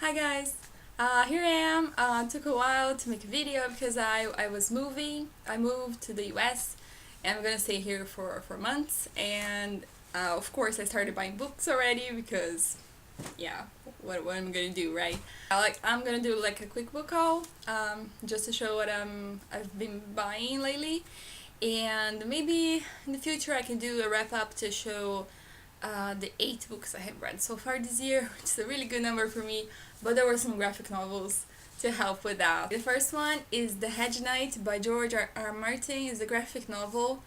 Hi guys, here I am. Took a while to make a video because I was moving. I moved to the US and I'm gonna stay here for months. And of course, I started buying books already because, yeah, what am I gonna do, right? I'm gonna do like a quick book haul, just to show what I've been buying lately, and maybe in the future I can do a wrap up to show the 8 books I have read so far this year, which is a really good number for me, but there were some graphic novels to help with that. The first one is The Hedge Knight by George R. Martin. It's a graphic novel.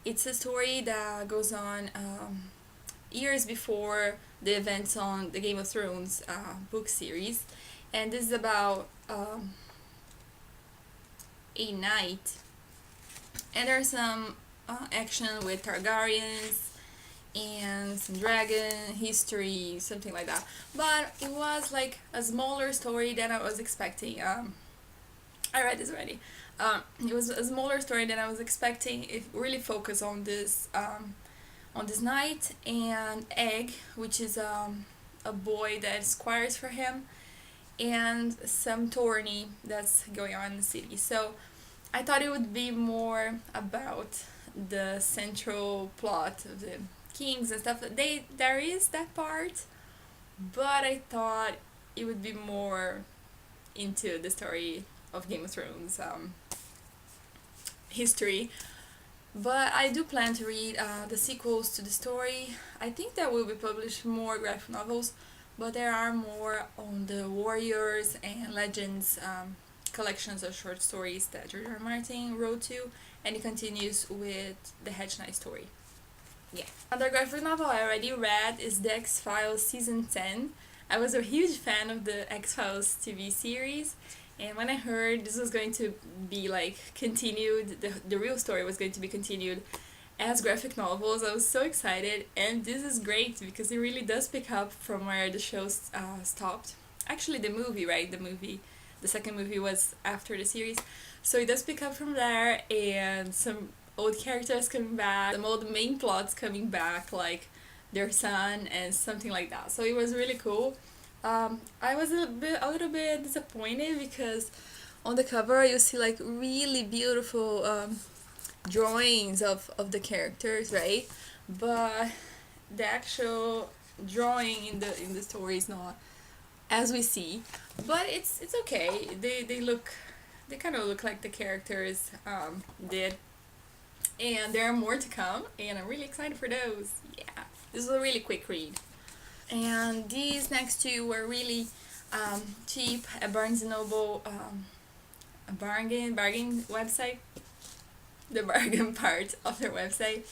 It's a story that goes on years before the events on the Game of Thrones book series, and this is about a knight, and there's some action with Targaryens and some dragon history, something like that. But it was like a smaller story than I was expecting. I read this already. It was a smaller story than I was expecting. It really focused on this knight and Egg, which is a boy that squires for him, and some tourney that's going on in the city. So I thought it would be more about the central plot of the kings and stuff. There is that part, but I thought it would be more into the story of Game of Thrones history. But I do plan to read the sequels to the story. I think there will be published more graphic novels, but there are more on the Warriors and Legends collections of short stories that George R. R. Martin wrote to, and it continues with the Hedge Knight story. Yeah. Another graphic novel I already read is The X-Files Season 10. I was a huge fan of the X-Files TV series, and when I heard this was going to be like continued, the real story was going to be continued as graphic novels, I was so excited, and this is great because it really does pick up from where the show stopped. Actually, the movie, right? The second movie was after the series, so it does pick up from there, and some old characters coming back, some old main plots coming back, like their son and something like that. So it was really cool. I was a little bit disappointed because on the cover you see like really beautiful drawings of the characters, right? But the actual drawing in the story is not as we see. But it's okay. They kind of look like the characters did, and there are more to come, and I'm really excited for those. Yeah, this is a really quick read. And these next two were really cheap at Barnes & Noble, a bargain website, the bargain part of their website.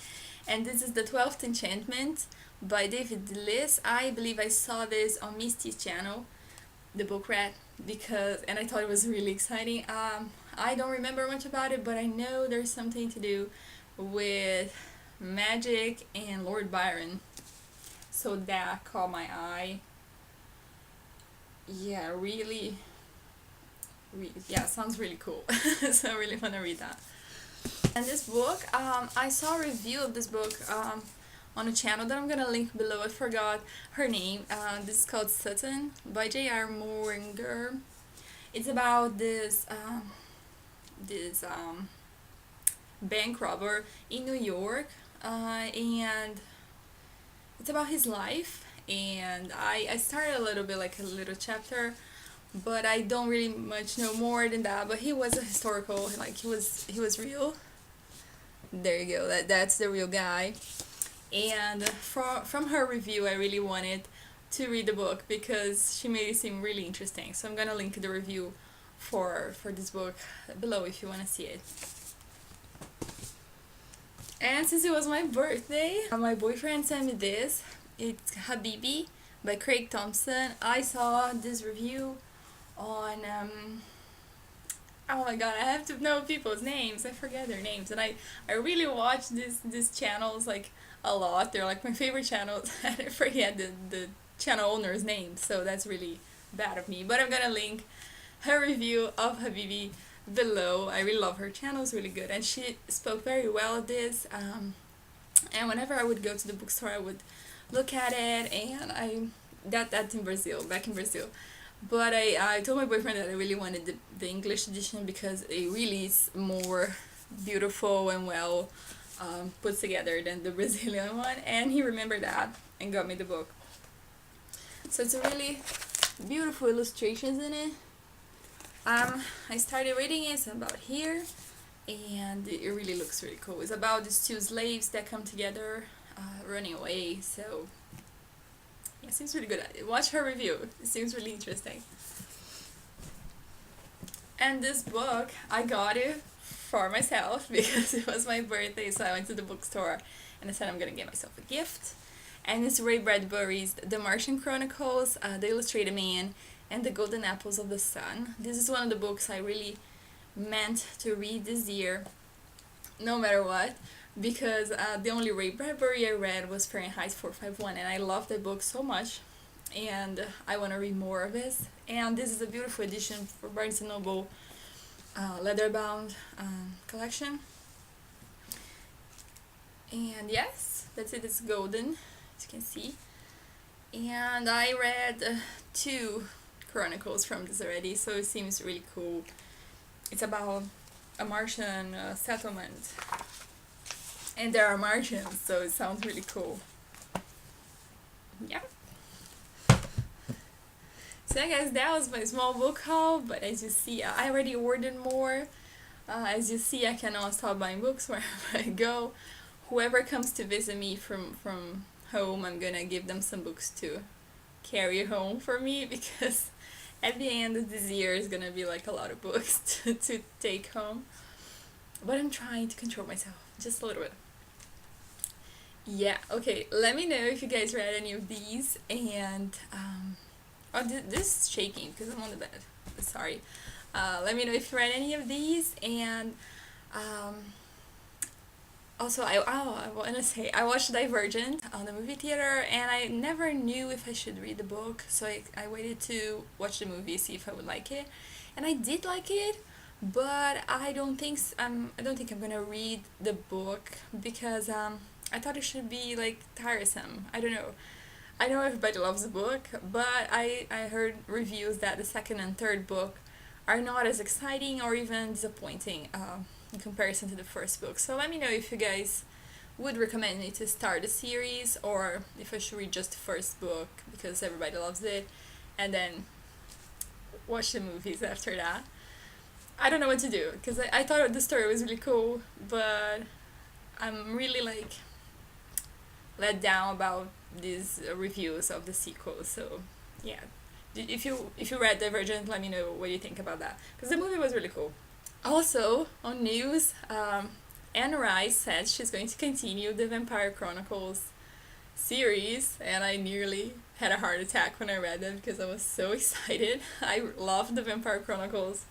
And this is The 12th Enchantment by David Liss. I believe I saw this on Misty's channel, the book read, and I thought it was really exciting. I don't remember much about it, but I know there's something to do with magic and Lord Byron, so that caught my eye. Yeah, yeah, sounds really cool. So I really want to read that. And this book, I saw a review of this book on a channel that I'm gonna link below. I forgot her name. This is called Sutton by J.R. Mooringer. It's about this bank robber in New York, and it's about his life. And I started a little bit, like a little chapter, but I don't really much know more than that. But he was a historical, like he was real. There you go. That's the real guy. And from her review, I really wanted to read the book because she made it seem really interesting. So I'm gonna link the review for this book below if you want to see it. And since it was my birthday, my boyfriend sent me this. It's Habibi by Craig Thompson. I saw this review on oh my god, I have to know people's names. I forget their names, and I really watch these channels like a lot. They're like my favorite channels, and I forget the channel owner's name, so that's really bad of me. But I'm gonna link her review of Habibi below. I really love her channel, it's really good, and she spoke very well of this. And whenever I would go to the bookstore, I would look at it, and that's in Brazil, back in Brazil. But I told my boyfriend that I really wanted the English edition because it really is more beautiful and well put together than the Brazilian one, and he remembered that and got me the book. So it's a really beautiful illustrations in it. I started reading it, it's about here, and it really looks really cool. It's about these two slaves that come together, running away. So yeah, it seems really good. Watch her review. It seems really interesting. And this book, I got it for myself because it was my birthday, so I went to the bookstore and I said I'm gonna get myself a gift. And it's Ray Bradbury's The Martian Chronicles, The Illustrated Man, and The Golden Apples of the Sun. This is one of the books I really meant to read this year, no matter what, because the only Ray Bradbury I read was Fahrenheit 451, and I love the book so much, and I want to read more of this. And this is a beautiful edition for Barnes & Noble leather-bound collection. And yes, that's it. It's golden, as you can see. And I read two chronicles from this already, so it seems really cool. It's about a Martian settlement, and there are Martians, so it sounds really cool. Yeah. So yeah, guys, that was my small book haul, but as you see, I already ordered more. As you see, I cannot stop buying books wherever I go. Whoever comes to visit me from home, I'm gonna give them some books to carry home for me, because at the end of this year is gonna be like a lot of books to take home. But I'm trying to control myself just a little bit. Yeah, okay, let me know if you guys read any of these, and oh, this is shaking because I'm on the bed. Sorry. Let me know if you read any of these, and also I want to say I watched Divergent on the movie theater, and I never knew if I should read the book, so I waited to watch the movie, see if I would like it, and I did like it, but I don't think I'm gonna read the book because I thought it should be like tiresome. I don't know. I know everybody loves the book, but I heard reviews that the second and third book are not as exciting or even disappointing in comparison to the first book. So let me know if you guys would recommend me to start the series, or if I should read just the first book because everybody loves it and then watch the movies after that. I don't know what to do because I thought the story was really cool, but I'm really like let down about these reviews of the sequel. So yeah, if you read Divergent, let me know what you think about that, because the movie was really cool. Also on news, Anne Rice said she's going to continue the Vampire Chronicles series, and I nearly had a heart attack when I read them because I was so excited. I loved the Vampire Chronicles.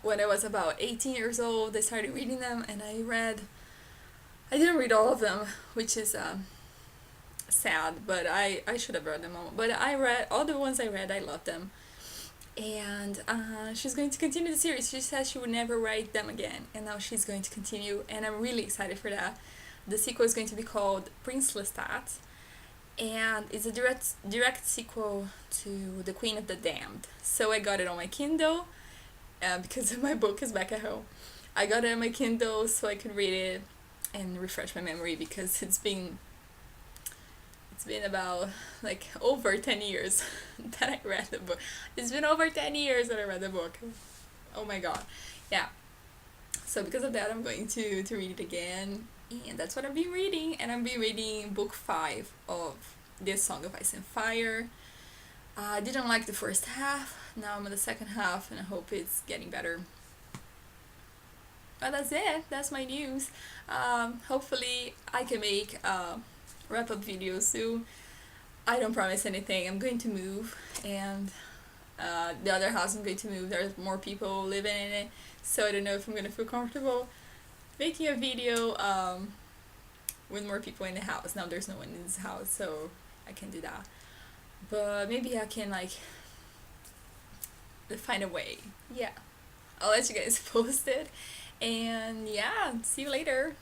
When I was about 18 years old, I started reading them, and I didn't read all of them, which is sad, but I should have read them all. But I read all the ones I read, I loved them. And she's going to continue the series. She says she would never write them again, and now she's going to continue, and I'm really excited for that. The sequel is going to be called Prince Lestat, and it's a direct sequel to The Queen of the Damned. So I got it on my Kindle, because my book is back at home. I got it on my Kindle so I could read it and refresh my memory, because it's been about like over 10 years that I read the book. It's been over 10 years that I read the book. Oh my god. Yeah. So because of that, I'm going to read it again, and that's what I've been reading. And I've been reading book 5 of this Song of Ice and Fire. I didn't like the first half. Now I'm in the second half, and I hope it's getting better. But that's it. That's my news. Hopefully I can make a wrap-up video soon. I don't promise anything. I'm going to move, and the other house I'm going to move, there's more people living in it, so I don't know if I'm going to feel comfortable making a video with more people in the house. Now there's no one in this house, so I can do that. But maybe I can like find a way. Yeah. I'll let you guys post it. And yeah, see you later.